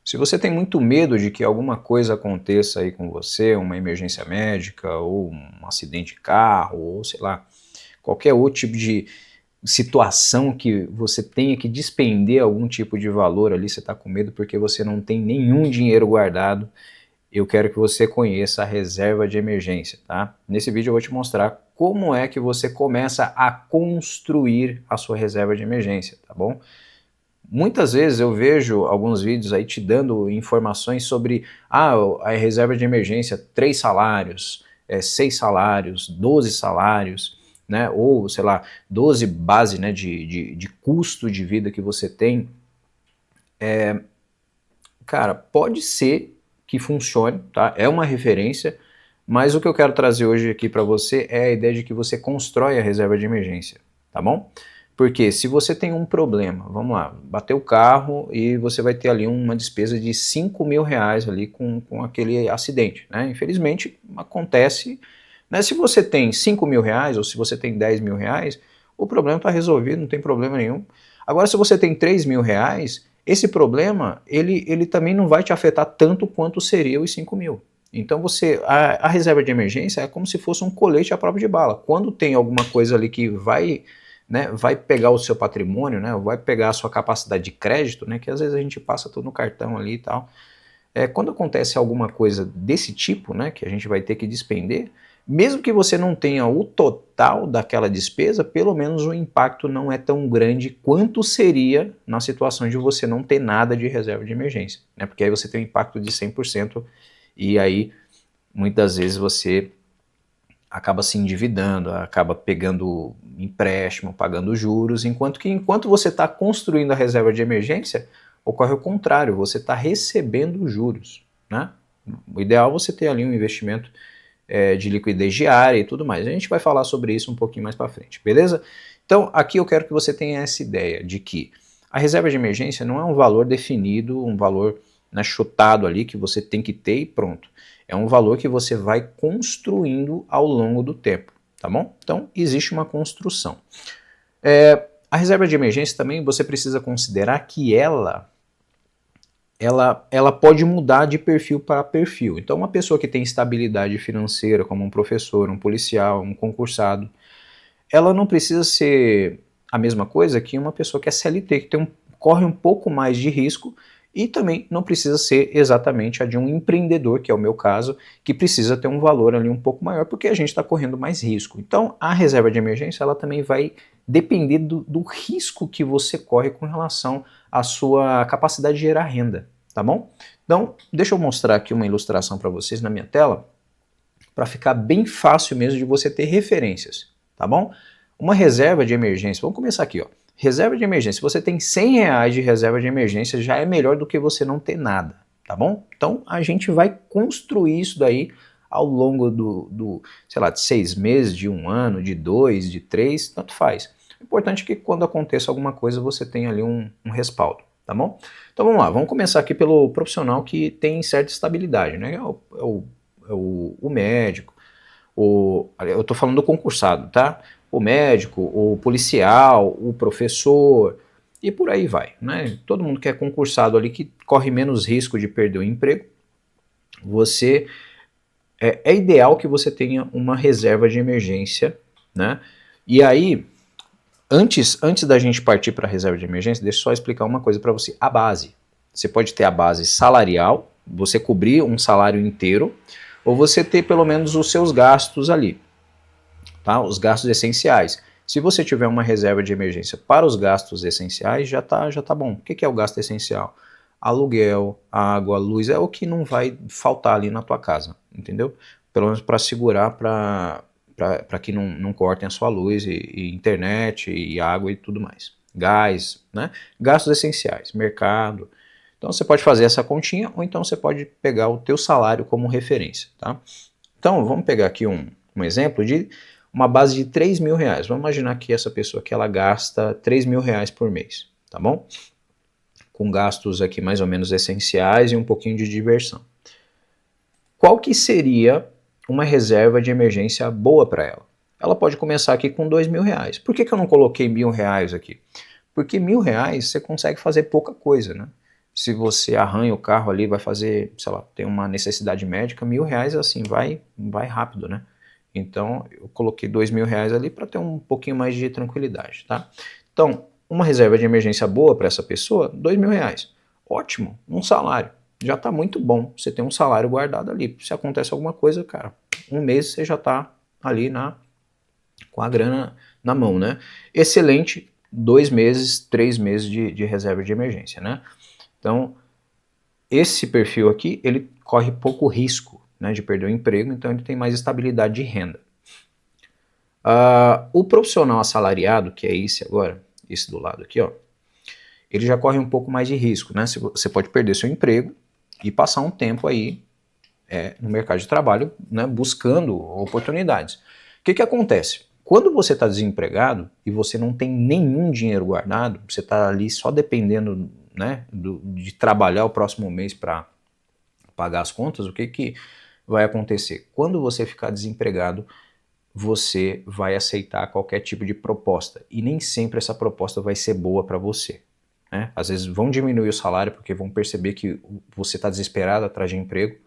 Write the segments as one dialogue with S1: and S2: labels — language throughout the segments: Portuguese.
S1: Se você tem muito medo de que alguma coisa aconteça aí com você, uma emergência médica, ou um acidente de carro, ou sei lá, qualquer outro tipo de situação que você tenha que despender algum tipo de valor ali, você está com medo porque você não tem nenhum dinheiro guardado, eu quero que você conheça a reserva de emergência, tá? Nesse vídeo eu vou te mostrar como é que você começa a construir a sua reserva de emergência, tá bom? Muitas vezes eu vejo alguns vídeos aí te dando informações sobre a reserva de emergência, 3 salários, 6 salários, 12 salários, né? Ou, sei lá, 12 base, né, de custo de vida que você tem. Cara, pode ser que funcione, tá? É uma referência, mas o que eu quero trazer hoje aqui para você é a ideia de que você constrói a reserva de emergência, tá bom? Porque se você tem um problema, vamos lá, bateu o carro e você vai ter ali uma despesa de 5 mil reais ali com aquele acidente, né? Infelizmente acontece, né? Se você tem 5 mil reais ou se você tem 10 mil reais, o problema está resolvido, não tem problema nenhum. Agora, se você tem 3 mil reais, esse problema, ele também não vai te afetar tanto quanto seria os 5 mil. Então a reserva de emergência é como se fosse um colete à prova de bala. Quando tem alguma coisa ali que vai, né, vai pegar o seu patrimônio, né, vai pegar a sua capacidade de crédito, né, que às vezes a gente passa tudo no cartão ali e tal. Quando acontece alguma coisa desse tipo, né, que a gente vai ter que despender, mesmo que você não tenha o total daquela despesa, pelo menos o impacto não é tão grande quanto seria na situação de você não ter nada de reserva de emergência, né, porque aí você tem um impacto de 100% e aí muitas vezes você acaba se endividando, acaba pegando empréstimo, pagando juros, enquanto você está construindo a reserva de emergência, ocorre o contrário, você está recebendo juros, né? O ideal é você ter ali um investimento de liquidez diária e tudo mais. A gente vai falar sobre isso um pouquinho mais para frente, beleza? Então, aqui eu quero que você tenha essa ideia de que a reserva de emergência não é um valor definido, um valor, né, chutado ali que você tem que ter e pronto. É um valor que você vai construindo ao longo do tempo, tá bom? Então, existe uma construção. A reserva de emergência também você precisa considerar que ela pode mudar de perfil para perfil. Então, uma pessoa que tem estabilidade financeira, como um professor, um policial, um concursado, ela não precisa ser a mesma coisa que uma pessoa que é CLT, que corre um pouco mais de risco, e também não precisa ser exatamente a de um empreendedor, que é o meu caso, que precisa ter um valor ali um pouco maior, porque a gente está correndo mais risco. Então, a reserva de emergência ela também vai depender do risco que você corre com relação à sua capacidade de gerar renda, tá bom? Então, deixa eu mostrar aqui uma ilustração para vocês na minha tela, para ficar bem fácil mesmo de você ter referências, tá bom? Uma reserva de emergência, vamos começar aqui, ó. Reserva de emergência, se você tem 100 reais de reserva de emergência, já é melhor do que você não ter nada, tá bom? Então a gente vai construir isso daí ao longo sei lá, de 6 meses, de 1 ano, de 2, de 3, tanto faz. O importante é que quando aconteça alguma coisa você tenha ali um respaldo, tá bom? Então vamos lá, vamos começar aqui pelo profissional que tem certa estabilidade, né? O médico, eu estou falando do concursado, tá? O médico, o policial, o professor e por aí vai, né? Todo mundo que é concursado ali que corre menos risco de perder o emprego, você é ideal que você tenha uma reserva de emergência, né? E aí, antes da gente partir para a reserva de emergência, deixa eu só explicar uma coisa para você. A base, você pode ter a base salarial, você cobrir um salário inteiro, ou você ter pelo menos os seus gastos ali, tá? Os gastos essenciais. Se você tiver uma reserva de emergência para os gastos essenciais, já tá bom. O que é o gasto essencial? Aluguel, água, luz, é o que não vai faltar ali na tua casa, entendeu? Pelo menos para segurar, para que não cortem a sua luz, e internet, e água e tudo mais. Gás, né? Gastos essenciais, mercado. Então você pode fazer essa continha, ou então você pode pegar o teu salário como referência, tá? Então vamos pegar aqui um exemplo de uma base de 3 mil reais. Vamos imaginar que essa pessoa que ela gasta 3 mil reais por mês, tá bom? Com gastos aqui mais ou menos essenciais e um pouquinho de diversão. Qual que seria uma reserva de emergência boa para ela? Ela pode começar aqui com 2 mil reais. Por que eu não coloquei 1.000 reais aqui? Porque 1.000 reais você consegue fazer pouca coisa, né? Se você arranha o carro ali, vai fazer, sei lá, tem uma necessidade médica, R$ 1.000 assim, vai rápido, né? Então, eu coloquei R$ 2.000 ali para ter um pouquinho mais de tranquilidade, tá? Então, uma reserva de emergência boa para essa pessoa, R$ 2.000. Ótimo, um salário. Já está muito bom, você tem um salário guardado ali. Se acontece alguma coisa, cara, um mês você já está ali com a grana na mão, né? Excelente, 2 meses, 3 meses de reserva de emergência, né? Então, esse perfil aqui, ele corre pouco risco, né, de perder o emprego, então ele tem mais estabilidade de renda. O profissional assalariado, que é esse agora, esse do lado aqui, ó, ele já corre um pouco mais de risco, né? Você pode perder seu emprego e passar um tempo aí no mercado de trabalho, né, buscando oportunidades. O que acontece? Quando você está desempregado e você não tem nenhum dinheiro guardado, você está ali só dependendo, né, de trabalhar o próximo mês para pagar as contas, o que vai acontecer? Quando você ficar desempregado, você vai aceitar qualquer tipo de proposta e nem sempre essa proposta vai ser boa para você. Né? Às vezes vão diminuir o salário porque vão perceber que você está desesperado atrás de emprego.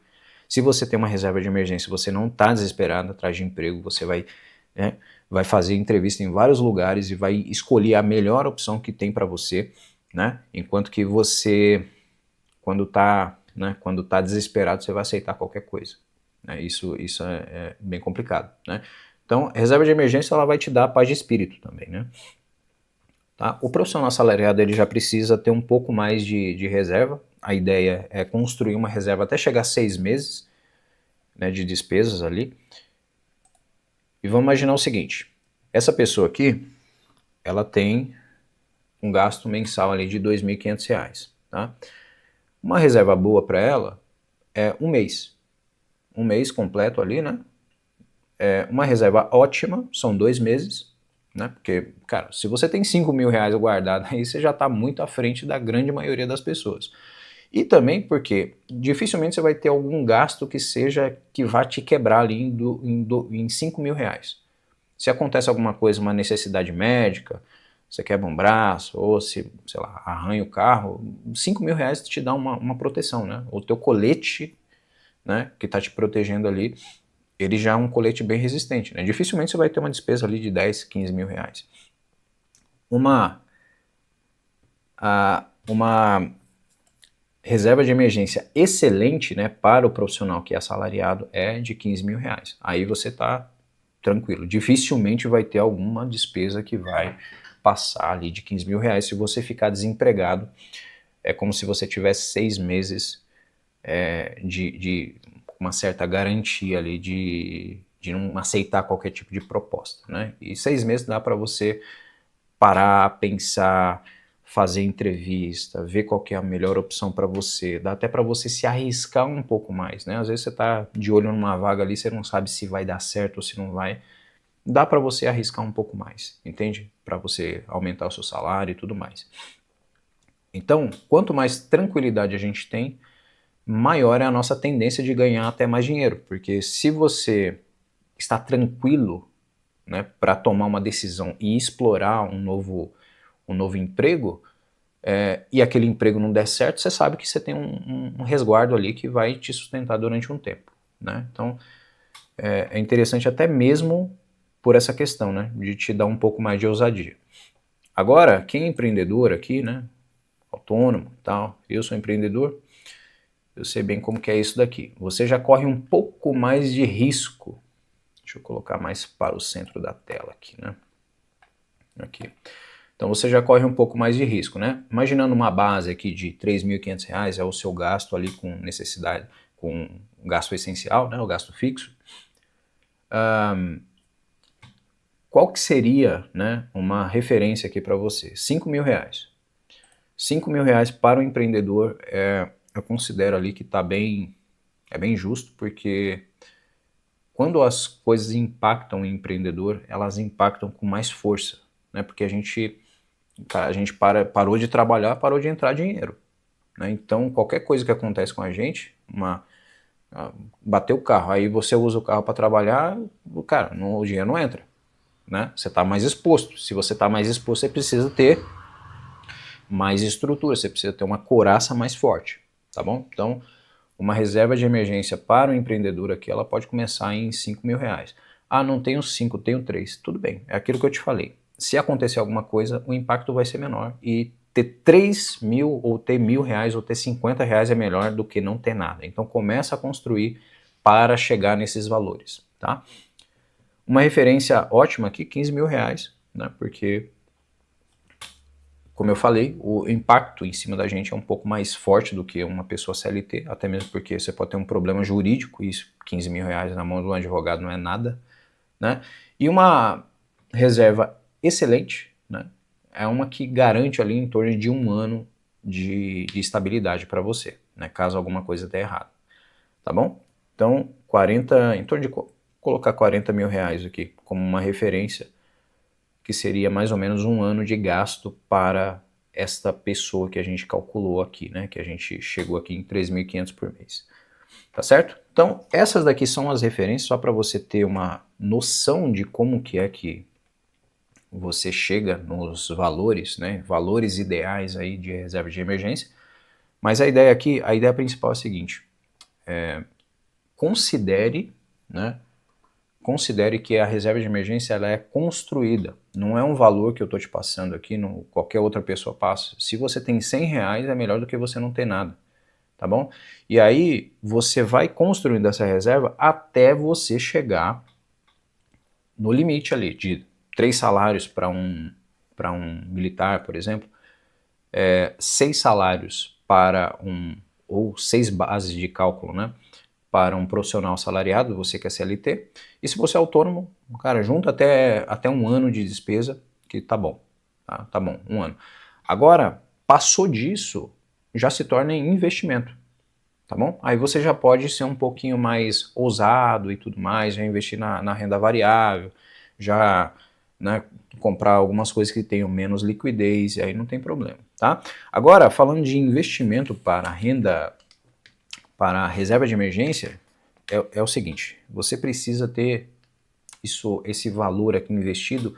S1: Se você tem uma reserva de emergência, você não está desesperado atrás de emprego, você vai fazer entrevista em vários lugares e vai escolher a melhor opção que tem para você, né? Enquanto que você, quando tá desesperado, você vai aceitar qualquer coisa. Né? Isso é bem complicado, né? Então, a reserva de emergência ela vai te dar paz de espírito também, né? Tá? O profissional assalariado ele já precisa ter um pouco mais de reserva. A ideia é construir uma reserva até chegar a 6 meses, né, de despesas ali. E vamos imaginar o seguinte, essa pessoa aqui, ela tem um gasto mensal ali de R$ 2.500, tá? Uma reserva boa para ela é um mês completo ali, né? Uma reserva ótima, são 2 meses, né? Porque, cara, se você tem R$ 5.000 guardado, aí você já está muito à frente da grande maioria das pessoas. E também porque dificilmente você vai ter algum gasto que vá te quebrar ali em R$ 5.000. Se acontece alguma coisa, uma necessidade médica, você quebra um braço, ou se, sei lá, arranha o carro, R$ 5.000 te dá uma proteção, né? O teu colete, né, que está te protegendo ali, ele já é um colete bem resistente, né? Dificilmente você vai ter uma despesa ali de 10, 15 mil reais. Uma reserva de emergência excelente, né, para o profissional que é assalariado é de R$ 15.000. Aí você está tranquilo. Dificilmente vai ter alguma despesa que vai passar ali de R$ 15.000. Se você ficar desempregado, é como se você tivesse 6 meses de uma certa garantia ali de não aceitar qualquer tipo de proposta, né? E 6 meses dá para você parar, pensar, fazer entrevista, ver qual que é a melhor opção para você, dá até para você se arriscar um pouco mais, né? Às vezes você está de olho numa vaga ali, você não sabe se vai dar certo ou se não vai, dá para você arriscar um pouco mais, entende? Para você aumentar o seu salário e tudo mais. Então, quanto mais tranquilidade a gente tem, maior é a nossa tendência de ganhar até mais dinheiro, porque se você está tranquilo, né, para tomar uma decisão e explorar um novo emprego, e aquele emprego não der certo, você sabe que você tem um resguardo ali que vai te sustentar durante um tempo, né? Então, é interessante até mesmo por essa questão, né, de te dar um pouco mais de ousadia. Agora, quem é empreendedor aqui, né, autônomo e tal, eu sou empreendedor, eu sei bem como que é isso daqui. Você já corre um pouco mais de risco. Deixa eu colocar mais para o centro da tela aqui, né? Aqui. Então você já corre um pouco mais de risco, né? Imaginando uma base aqui de R$ 3.500 é o seu gasto ali com necessidade, com o gasto essencial, né? O gasto fixo. Qual que seria, né, uma referência aqui para você? R$ 5.000. R$ 5.000 para o empreendedor eu considero ali que é bem justo, porque quando as coisas impactam o empreendedor, elas impactam com mais força, né? Porque a gente parou de trabalhar, parou de entrar dinheiro, né? Então qualquer coisa que acontece com a gente, bateu o carro, aí você usa o carro para trabalhar, cara, o dinheiro não entra, né? Você está mais exposto. Se você está mais exposto, você precisa ter mais estrutura, você precisa ter uma couraça mais forte, tá bom? Então, uma reserva de emergência para o empreendedor aqui, ela pode começar em R$ 5.000. Ah, não tenho 5, tenho 3. Tudo bem, é aquilo que eu te falei. Se acontecer alguma coisa, o impacto vai ser menor e ter 3 mil ou ter R$ 1.000 ou ter R$ 50 é melhor do que não ter nada. Então começa a construir para chegar nesses valores, tá? Uma referência ótima aqui, R$ 15.000, né? Porque, como eu falei, o impacto em cima da gente é um pouco mais forte do que uma pessoa CLT, até mesmo porque você pode ter um problema jurídico e R$ 15.000 na mão de um advogado não é nada, né? E uma reserva excelente, né? É uma que garante ali em torno de 1 ano de estabilidade para você, né? Caso alguma coisa dê errado, tá bom? Então, em torno de colocar R$ 40.000 aqui como uma referência, que seria mais ou menos 1 ano de gasto para esta pessoa que a gente calculou aqui, né? Que a gente chegou aqui em 3.500 por mês. Tá certo? Então, essas daqui são as referências, só para você ter uma noção de como que é que você chega nos valores, né? Valores ideais aí de reserva de emergência. Mas a ideia aqui, a ideia principal é a seguinte: considere, né? Considere que a reserva de emergência ela é construída, não é um valor que eu estou te passando aqui, qualquer outra pessoa passa. Se você tem R$ 100, é melhor do que você não ter nada, tá bom? E aí você vai construindo essa reserva até você chegar no limite ali, de 3 salários para um militar, por exemplo, 6 salários para ou 6 bases de cálculo, né? Para um profissional assalariado, você que é CLT, e se você é autônomo, cara, junta até 1 ano de despesa, que tá bom, tá bom, 1 ano. Agora, passou disso, já se torna investimento, tá bom? Aí você já pode ser um pouquinho mais ousado e tudo mais, já investir na renda variável, já, né, comprar algumas coisas que tenham menos liquidez, e aí não tem problema, tá? Agora, falando de investimento para para a reserva de emergência, é o seguinte: você precisa ter esse valor aqui investido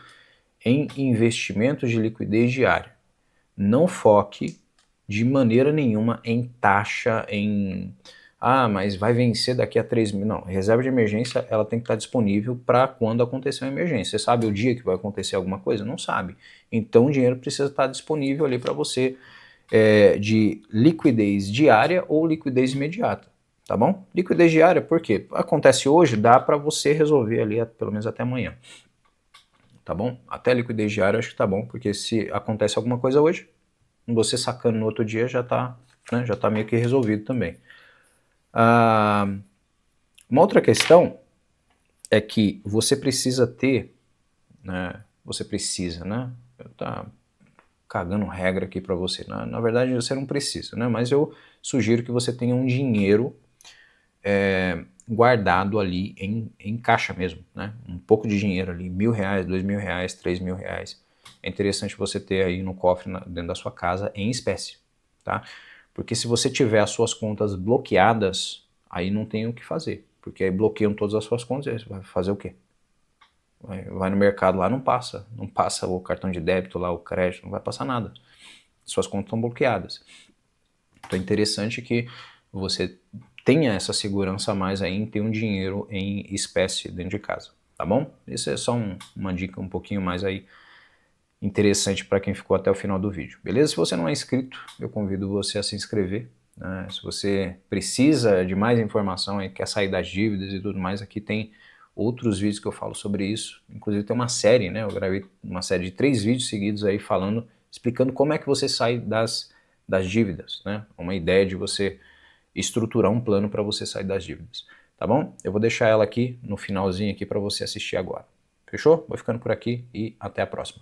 S1: em investimentos de liquidez diária. Não foque de maneira nenhuma em taxa, mas vai vencer daqui a 3 mil. Não, reserva de emergência ela tem que estar disponível para quando acontecer uma emergência. Você sabe o dia que vai acontecer alguma coisa? Não sabe. Então o dinheiro precisa estar disponível ali para você, de liquidez diária ou liquidez imediata, tá bom? Liquidez diária, por quê? Acontece hoje, dá para você resolver ali pelo menos até amanhã, tá bom? Até liquidez diária acho que tá bom, porque se acontece alguma coisa hoje, você sacando no outro dia já tá, né, já tá meio que resolvido também. Uma outra questão é que você precisa ter, né, tá cagando regra aqui para você. Na verdade, você não precisa, né? Mas eu sugiro que você tenha um dinheiro guardado ali em caixa mesmo, né? Um pouco de dinheiro ali, R$ 1.000, R$ 2.000, R$ 3.000. É interessante você ter aí no cofre dentro da sua casa em espécie, tá? Porque se você tiver as suas contas bloqueadas, aí não tem o que fazer, porque aí bloqueiam todas as suas contas, aí você vai fazer o quê? Vai no mercado lá, não passa o cartão de débito lá, o crédito, não vai passar nada. Suas contas estão bloqueadas. Então é interessante que você tenha essa segurança a mais aí em ter um dinheiro em espécie dentro de casa, tá bom? Isso é só uma dica um pouquinho mais aí interessante para quem ficou até o final do vídeo, beleza? Se você não é inscrito, eu convido você a se inscrever, né? Se você precisa de mais informação e quer sair das dívidas e tudo mais, aqui tem outros vídeos que eu falo sobre isso, inclusive tem uma série, né? Eu gravei uma série de 3 vídeos seguidos aí explicando como é que você sai das dívidas, né? Uma ideia de você estruturar um plano para você sair das dívidas, tá bom? Eu vou deixar ela aqui no finalzinho aqui para você assistir agora. Fechou? Vou ficando por aqui e até a próxima.